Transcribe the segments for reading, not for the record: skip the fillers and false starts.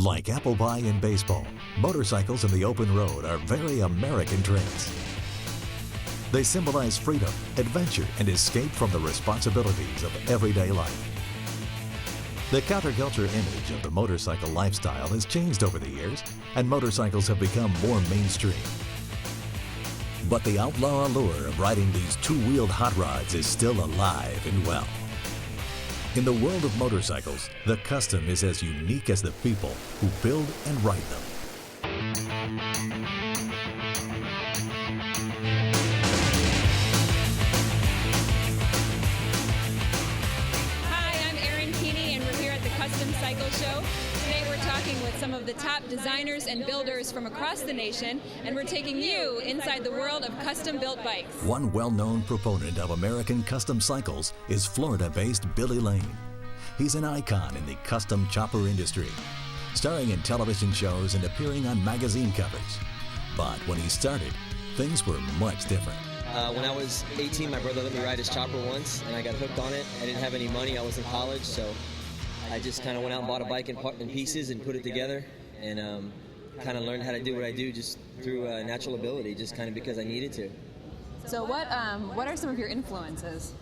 Like apple pie and baseball, motorcycles in the open road are very American traits. They symbolize freedom, adventure, and escape from the responsibilities of everyday life. The counterculture image of the motorcycle lifestyle has changed over the years, and motorcycles have become more mainstream. But the outlaw allure of riding these two-wheeled hot rods is still alive and well. In the world of motorcycles, the custom is as unique as the people who build and ride them. Hi, I'm Erin Keeney, and we're here at the Custom Cycle Show. Today we're talking with some of the top designers and builders from across the nation, and we're taking you inside the world of custom-built bikes. One well-known proponent of American custom cycles is Florida-based Billy Lane. He's an icon in the custom chopper industry, starring in television shows and appearing on magazine covers. But when he started, things were much different. When I was 18, my brother let me ride his chopper once, and I got hooked on it. I didn't have any money. I was in college, so I just kind of went out and bought a bike in pieces and put it together, and kind of learned how to do what I do just through natural ability, just kind of because I needed to. So what are some of your influences?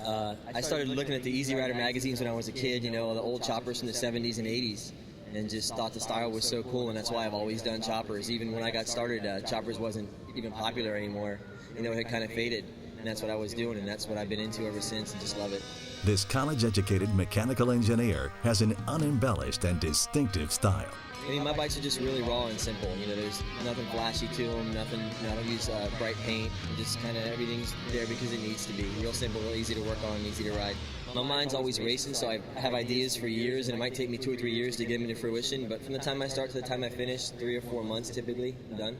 I started looking at the Easy Rider magazines when I was a kid, you know, the old choppers from the 70s and 80s, and just thought the style was so cool, and that's why I've always done choppers. Even when I got started, choppers wasn't even popular anymore. You know, it had kind of faded, and that's what I was doing, and that's what I've been into ever since, and just love it. This college-educated mechanical engineer has an unembellished and distinctive style. I mean, my bikes are just really raw and simple. You know, there's nothing flashy to them, nothing, you know, I don't use bright paint. Just kind of everything's there because it needs to be. Real simple, real easy to work on, easy to ride. My mind's always racing, so I have ideas for years, and it might take me 2 or 3 years to get them into fruition. But from the time I start to the time I finish, 3 or 4 months typically, I'm done.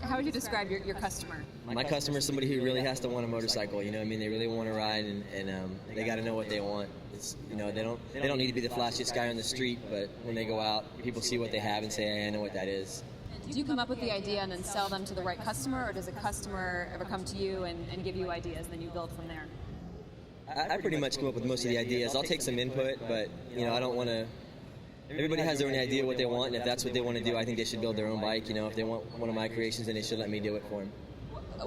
How would you describe your customer? My customer is somebody who really has to want a motorcycle. You know, I mean, they really want to ride, and they got to know what they want. It's, you know, they don't need to be the flashiest guy on the street, but when they go out, people see what they have and say, hey, I know what that is. Do you come up with the idea and then sell them to the right customer, or does a customer ever come to you and give you ideas, and then you build from there? I pretty much come up with most of the ideas. I'll take some input, but, you know, I don't want to. Everybody has their own idea what they want, and if that's what they want to do, I think they should build their own bike. You know, if they want one of my creations, then they should let me do it for them.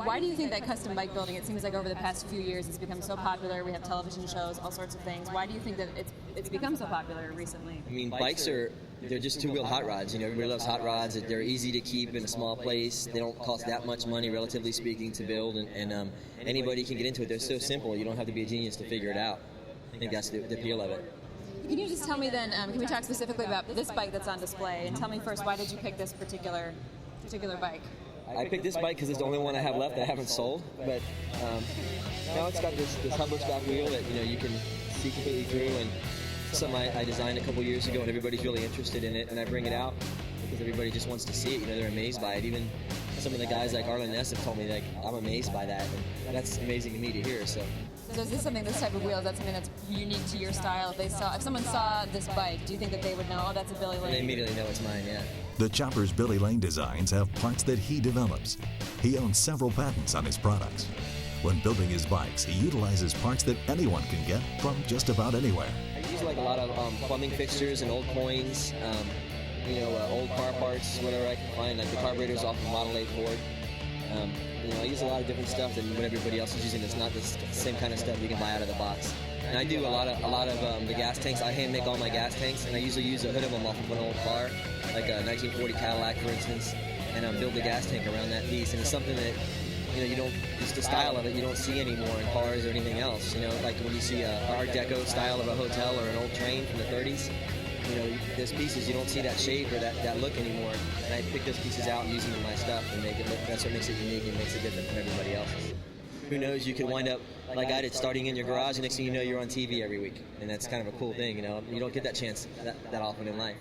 Why do you think that custom bike building, it seems like over the past few years it's become so popular? We have television shows, all sorts of things. Why do you think that it's become so popular recently? I mean, bikes they're just two-wheel hot rods. You know, everybody loves hot rods. They're easy to keep in a small place. They don't cost that much money, relatively speaking, to build, and anybody can get into it. They're so simple. You don't have to be a genius to figure it out. I think that's the appeal of it. Can you just tell me then, can we talk specifically about this bike that's on display, and tell me first, why did you pick this particular bike? I picked this bike because it's the only one I have left that I haven't sold, but now it's got this Hubbard stock wheel that, you know, you can see completely through, and something I designed a couple years ago, and everybody's really interested in it, and I bring it out because everybody just wants to see it. You know, they're amazed by it. Even some of the guys like Arlen Ness have told me, like, I'm amazed by that, and that's amazing to me to hear. So is this type of wheel, is that something that's unique to your style? If someone saw this bike, do you think that they would know, oh, that's a Billy Lane? They immediately know it's mine, yeah. The chopper's Billy Lane designs have parts that he develops. He owns several patents on his products. When building his bikes, he utilizes parts that anyone can get from just about anywhere. I use like a lot of plumbing fixtures and old coins, you know, old car parts, whatever I can find, like the carburetors off the Model A Ford. You know, I use a lot of different stuff than what everybody else is using. It's not the same kind of stuff you can buy out of the box. And I do a lot of the gas tanks. I hand make all my gas tanks, and I usually use a hood of them off of an old car, like a 1940 Cadillac, for instance, and build the gas tank around that piece. And it's something that, you know, it's the style of it you don't see anymore in cars or anything else. You know, like when you see a Art Deco style of a hotel or an old train from the 30s. You know, those pieces, you don't see that shape or that look anymore. And I pick those pieces out and use them in my stuff and make it look, that's what makes it unique and makes it different from everybody else's. Who knows, you could wind up like I did, starting in your garage, and next thing you know, you're on TV every week. And that's kind of a cool thing, you know. You don't get that chance that often in life.